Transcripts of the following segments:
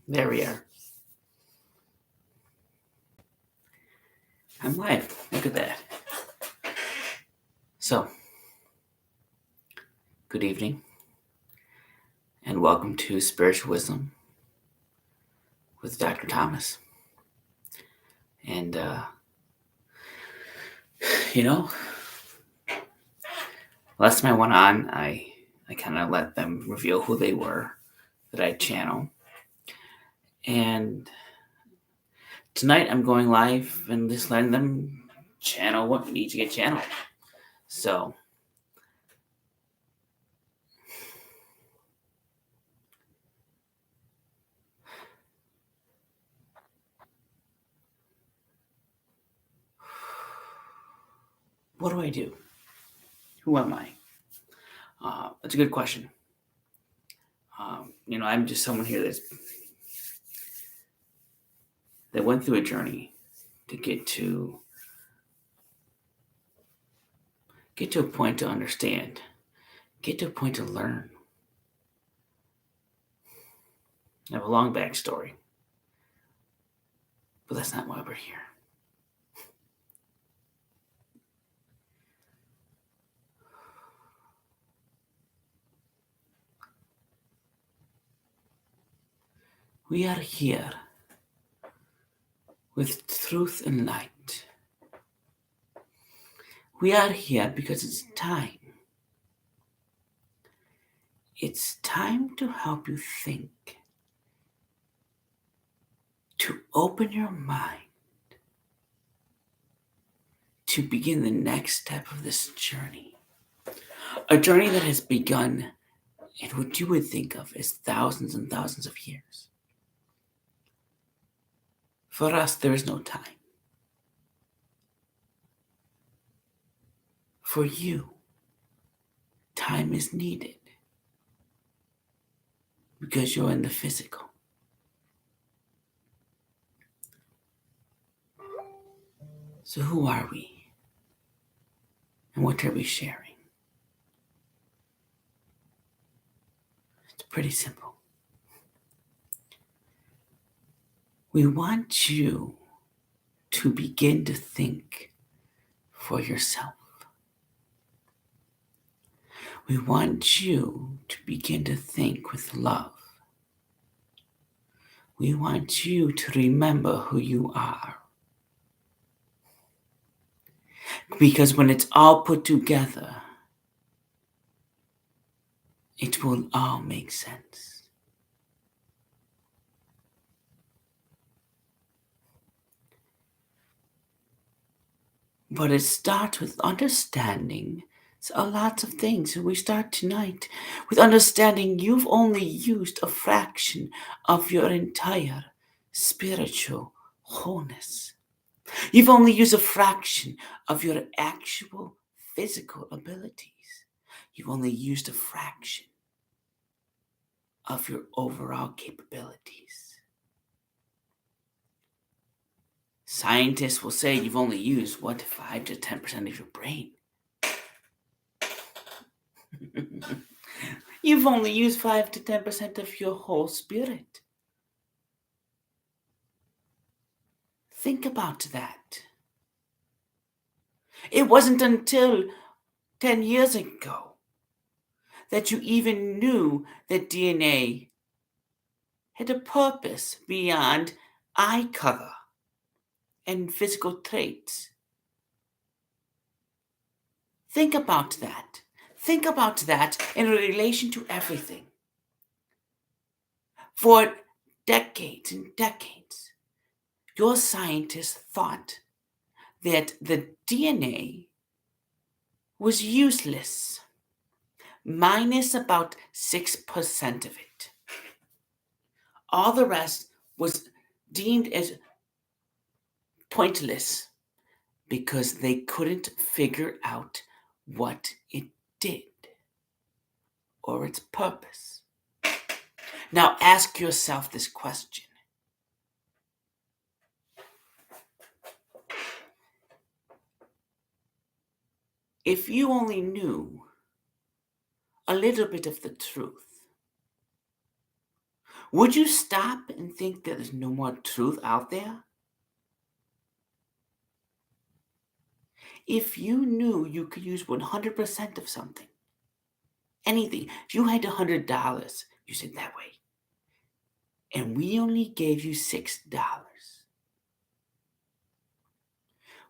There we are. I'm live. Look at that. So, good evening, and welcome to Spiritual Wisdom with Dr. Thomas. And, you know, last time I went on, I kind of let them reveal who they were that I channel. And tonight I'm going live and just letting them channel what needs to get channeled. So, what do I do? Who am I? That's a good question. I'm just someone here that went through a journey to get to a point to understand, get to a point to learn. I have a long backstory, but that's not why we're here. We are here with truth and light. We are here because it's time. It's time to help you think, to open your mind, to begin the next step of this journey. A journey that has begun in what you would think of as thousands and thousands of years. For us, there is no time. For you, time is needed because you're in the physical. So who are we? And what are we sharing? It's pretty simple. We want you to begin to think for yourself. We want you to begin to think with love. We want you to remember who you are. Because when it's all put together, it will all make sense. But it starts with understanding lots of things. And we start tonight with understanding you've only used a fraction of your entire spiritual wholeness. You've only used a fraction of your actual physical abilities. You've only used a fraction of your overall capabilities. Scientists will say you've only used 5 to 10% of your brain. You've only used 5 to 10% of your whole spirit. Think about that. It wasn't until 10 years ago that you even knew that DNA had a purpose beyond eye color and physical traits. Think about that. Think about that in relation to everything. For decades and decades, your scientists thought that the DNA was useless, minus about 6% of it. All the rest was deemed as pointless because they couldn't figure out what it did or its purpose. Now ask yourself this question. If you only knew a little bit of the truth, Would you stop and think that there's no more truth out there? If you knew you could use 100% of something, anything, if you had $100, use it that way, and we only gave you $6,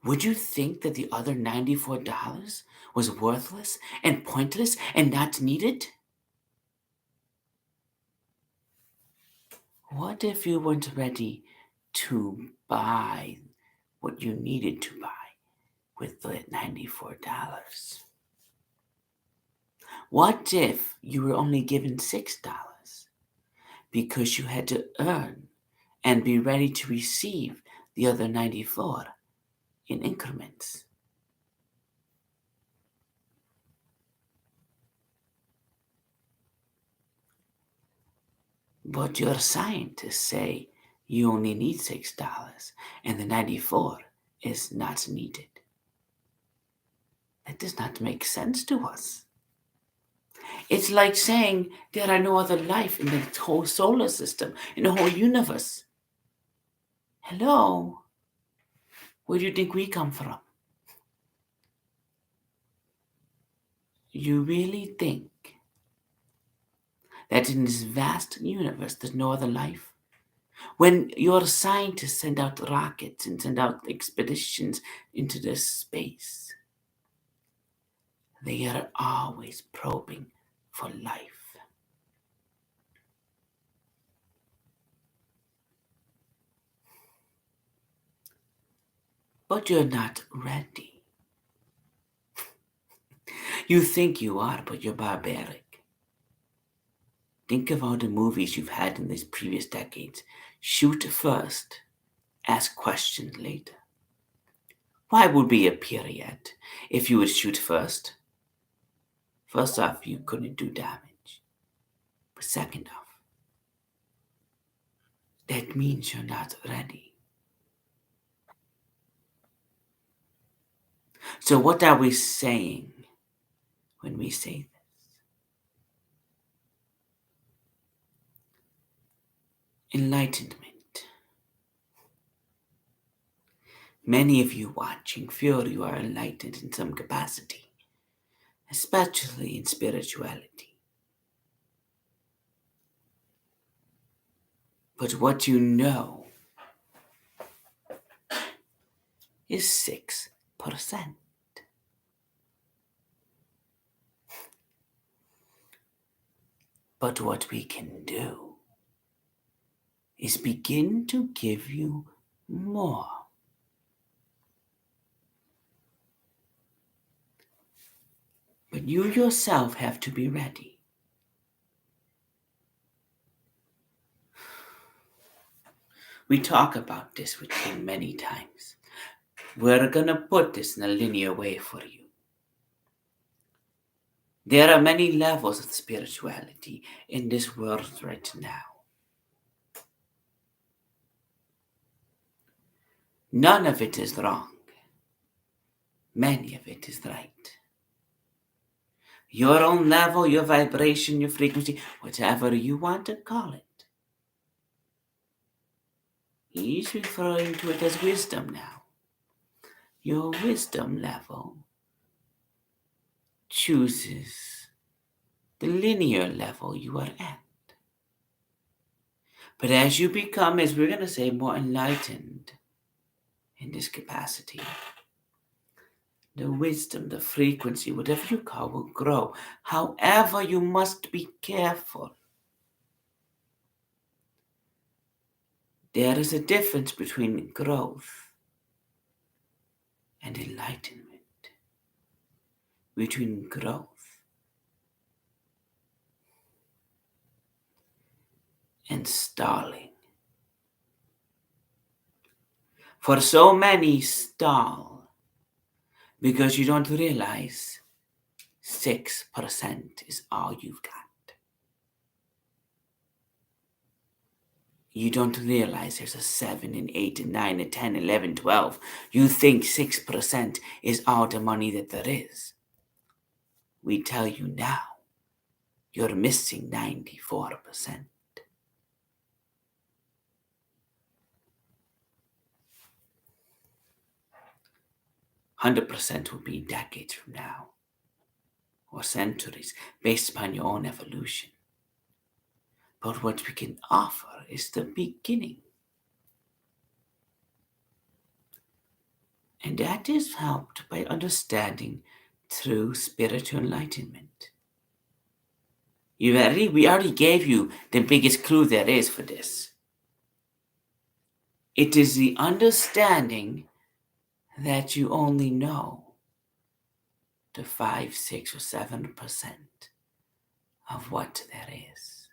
would you think that the other $94 was worthless and pointless and not needed? What if you weren't ready to buy what you needed to buy with the $94? What if you were only given $6 because you had to earn and be ready to receive the other 94 in increments? But your scientists say you only need $6 and the 94 is not needed. That does not make sense to us. It's like saying there are no other life in the whole solar system, in the whole universe. Hello? Where do you think we come from? You really think that in this vast universe there's no other life? When your scientists send out rockets and send out expeditions into this space, they are always probing for life. But you're not ready. You think you are, but you're barbaric. Think of all the movies you've had in these previous decades. Shoot first, ask questions later. Why would we appear yet if you would shoot first? First off, you couldn't do damage. But second off, that means you're not ready. So what are we saying when we say this? Enlightenment. Many of you watching feel you are enlightened in some capacity, especially in spirituality. But what you know is 6%. But what we can do is begin to give you more. But you yourself have to be ready. We talk about this with you many times. We're going to put this in a linear way for you. There are many levels of spirituality in this world right now. None of it is wrong. Many of it is right. Your own level, your vibration, your frequency, whatever you want to call it. He's referring to it as wisdom now. Your wisdom level chooses the linear level you are at. But as you become, as we're going to say, more enlightened in this capacity, the wisdom, the frequency, whatever you call, will grow. However, you must be careful. There is a difference between growth and enlightenment. Between growth and stalling. For so many stall because you don't realize 6% is all you've got. You don't realize there's a 7 and 8 and 9 and 10, 11, 12. You think 6% is all the money that there is. We tell you now, you're missing 94%. 100% will be decades from now, or centuries, based upon your own evolution. But what we can offer is the beginning. And that is helped by understanding through spiritual enlightenment. We already gave you the biggest clue there is for this. It is the understanding that you only know the 5, 6, or 7% of what there is.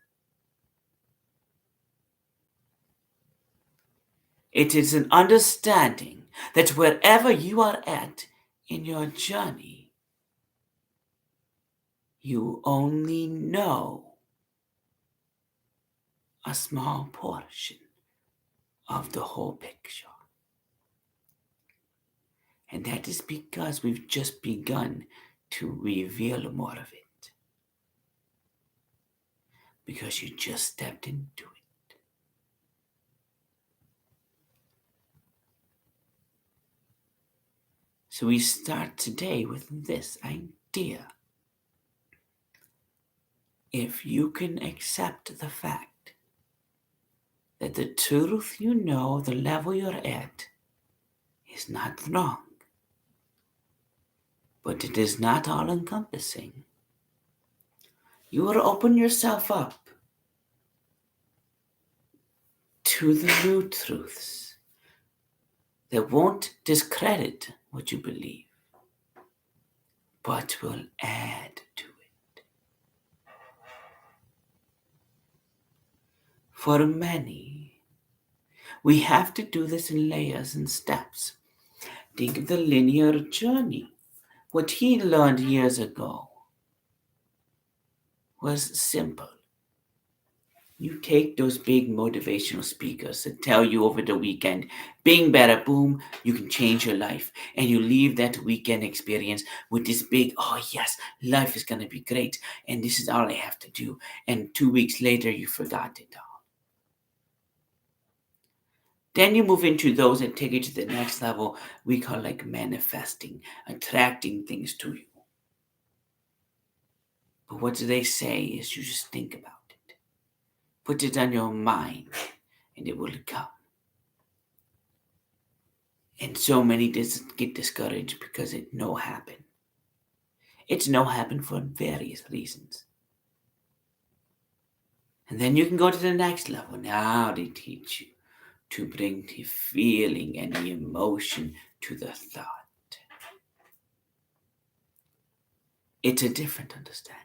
It is an understanding that wherever you are at in your journey, you only know a small portion of the whole picture. And that is because we've just begun to reveal more of it. Because you just stepped into it. So we start today with this idea. If you can accept the fact that the truth you know, the level you're at, is not wrong, but it is not all-encompassing, you will open yourself up to the new truths that won't discredit what you believe, but will add to it. For many, we have to do this in layers and steps. Think of the linear journey. What he learned years ago was simple. You take those big motivational speakers that tell you over the weekend, bing, bada, boom, you can change your life. And you leave that weekend experience with this big, oh yes, life is going to be great. And this is all I have to do. And 2 weeks later, you forgot it all. Then you move into those that take it to the next level, we call like manifesting, attracting things to you. But what do they say is you just think about it. Put it on your mind and it will come. And so many get discouraged because it no happen. It's no happen for various reasons. And then you can go to the next level. Now they teach you to bring the feeling and the emotion to the thought. It's a different understanding.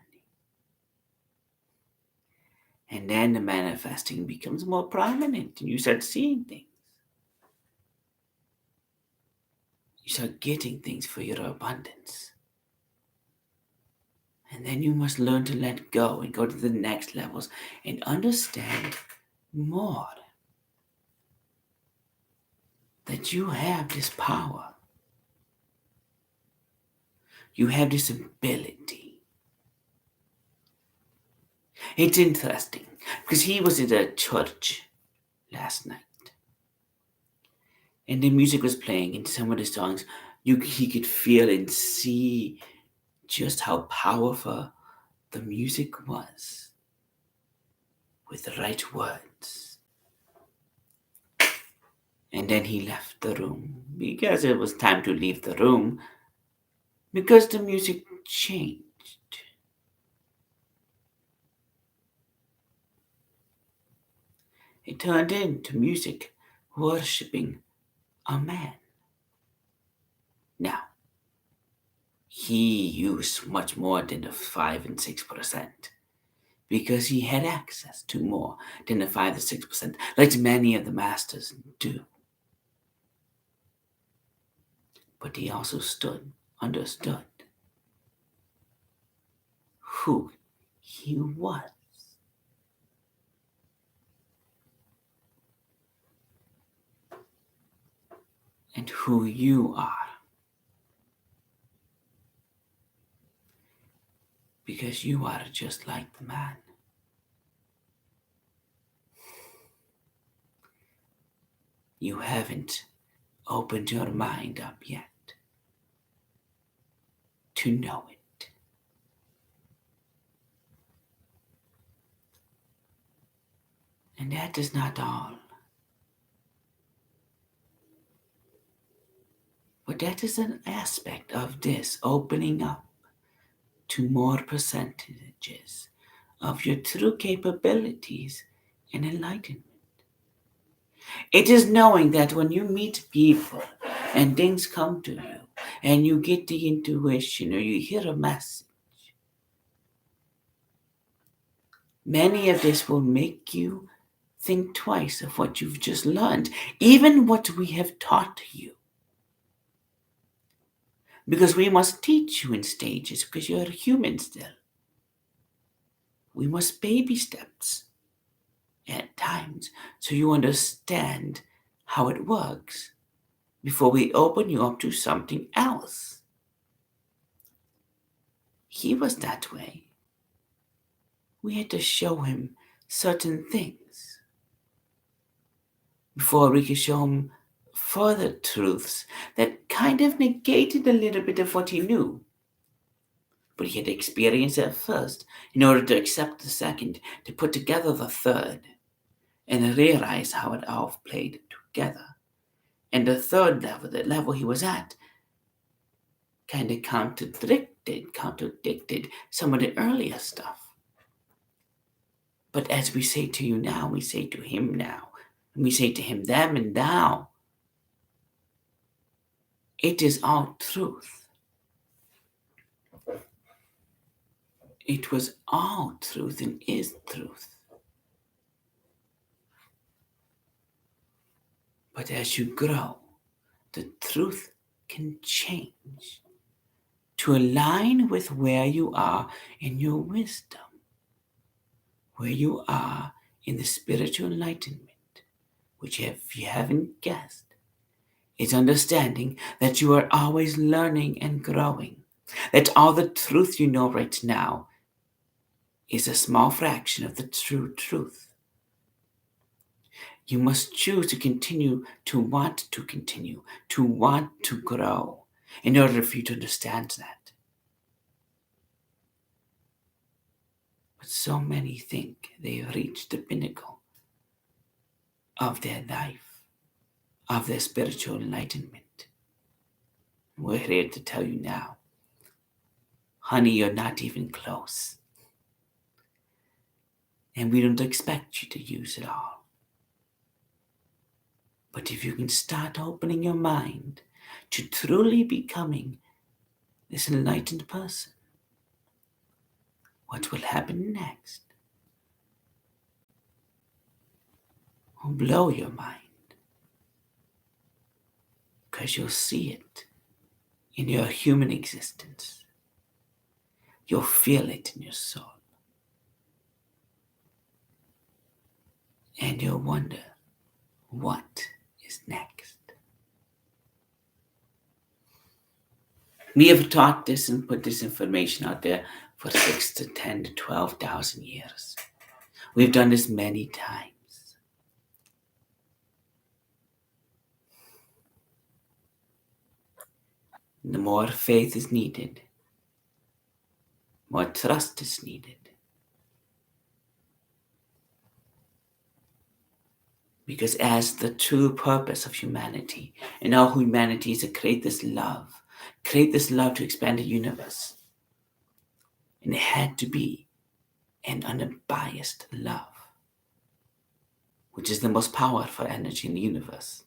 And then the manifesting becomes more prominent and you start seeing things. You start getting things for your abundance. And then you must learn to let go and go to the next levels and understand more that you have this power. You have this ability. It's interesting because he was at a church last night and the music was playing and some of the songs he could feel and see just how powerful the music was with the right words. And then he left the room because it was time to leave the room because the music changed. It turned into music worshipping a man. Now, he used much more than the 5 and 6% because he had access to more than the 5 to 6%, like many of the masters do. But he also understood who he was. And who you are. Because you are just like the man. You haven't opened your mind up yet. to know it. And that is not all. But that is an aspect of this opening up to more percentages of your true capabilities and enlightenment. It is knowing that when you meet people and things come to you and you get the intuition or you hear a message, many of this will make you think twice of what you've just learned, even what we have taught you. Because we must teach you in stages, because you're a human still. We must baby steps at times so you understand how it works before we open you up to something else. He was that way. We had to show him certain things before we could show him further truths that kind of negated a little bit of what he knew. But he had to experience it first in order to accept the second, to put together the third, and realize how it all played together. And the third level, the level he was at, kind of contradicted some of the earlier stuff. But as we say to you now, we say to him now, and we say to him them and now. It is all truth. It was all truth and is truth. But as you grow, the truth can change to align with where you are in your wisdom, where you are in the spiritual enlightenment, which, if you haven't guessed, is understanding that you are always learning and growing, that all the truth you know right now is a small fraction of the true truth. You must choose to continue to want to grow in order for you to understand that. But so many think they have reached the pinnacle of their life, of their spiritual enlightenment. We're here to tell you now, honey, you're not even close. And we don't expect you to use it all. But if you can start opening your mind to truly becoming this enlightened person, what will happen next will blow your mind, because you'll see it in your human existence. You'll feel it in your soul. And you'll wonder, what is next? We have taught this and put this information out there for 6 to 10 to 12,000 years. We've done this many times. The more faith is needed, more trust is needed. Because as the true purpose of humanity and all humanity is to create this love to expand the universe. And it had to be an unbiased love, which is the most powerful energy in the universe.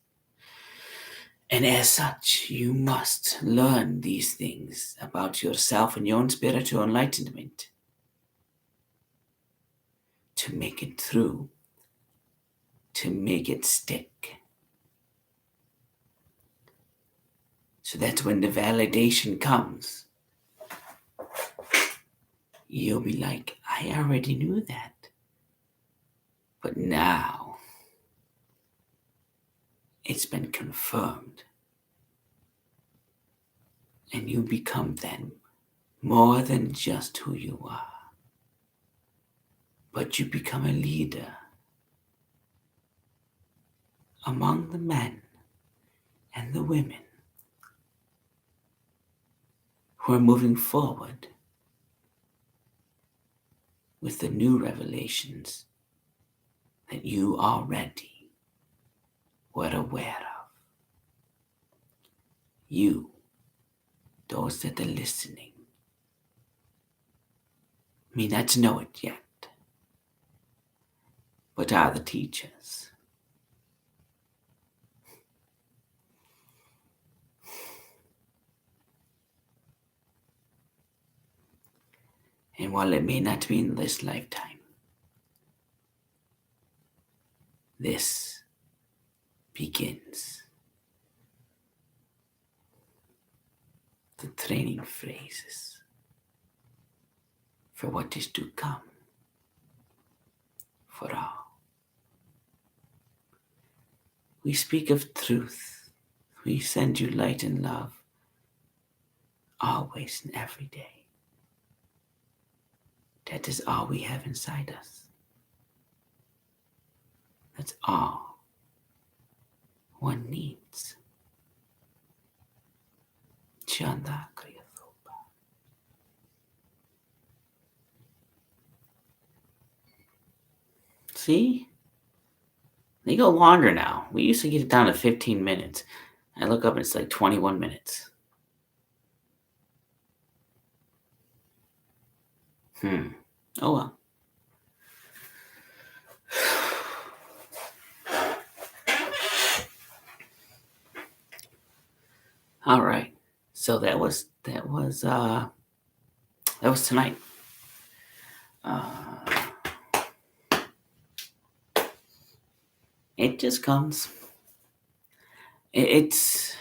And as such, you must learn these things about yourself and your own spiritual enlightenment to make it through, to make it stick. So that when the validation comes, you'll be like, I already knew that. But now, it's been confirmed. And you become then more than just who you are. But you become a leader among the men and the women who are moving forward with the new revelations that you already were aware of. You, those that are listening, may not know it yet, but are the teachers. And while it may not be in this lifetime, this begins the training phrases for what is to come for all. We speak of truth. We send you light and love always and every day. That is all we have inside us. That's all one needs. Chanda Kriyasopa. See? They go longer now. We used to get it down to 15 minutes. I look up and it's like 21 minutes. Oh well. All right. So that was tonight. It just comes. It's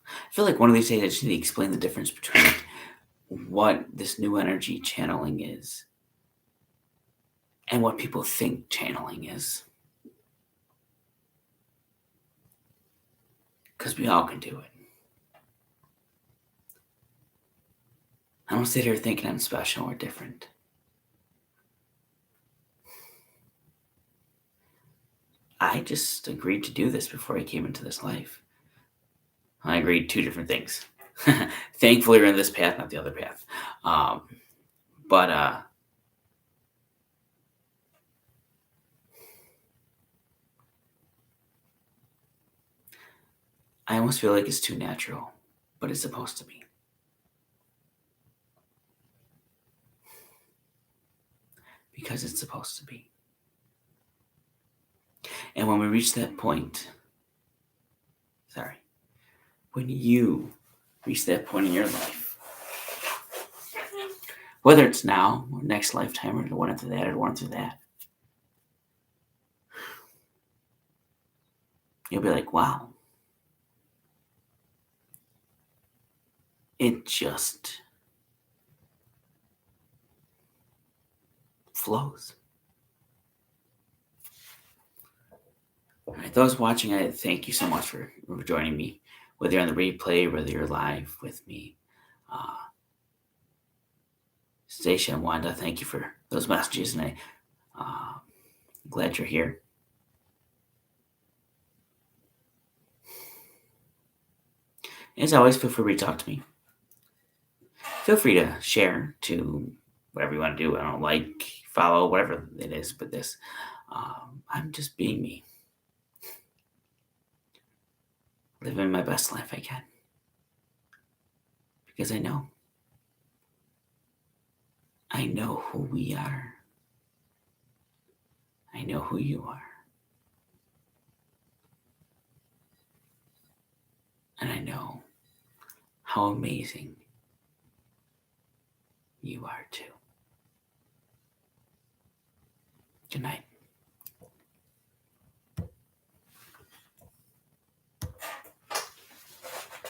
I feel like one of these days I just need to explain the difference between what this new energy channeling is and what people think channeling is. Because we all can do it. I don't sit here thinking I'm special or different. I just agreed to do this before I came into this life. I agreed 2 different things. Thankfully, we're in this path, not the other path. But I almost feel like it's too natural, but it's supposed to be. Because it's supposed to be. And when we reach that point, when you reach that point in your life, whether it's now or next lifetime or the one after that or the one after that, you'll be like, wow, it just flows. All right, those watching, I thank you so much for joining me, whether you're on the replay, whether you're live with me. Stacia and Wanda, thank you for those messages, and I'm glad you're here. As always, feel free to talk to me. Feel free to share to whatever you want to do. I don't like, follow, whatever it is, but this, I'm just being me. Living my best life I can. Because I know who we are. I know who you are. And I know how amazing you are too. Good night.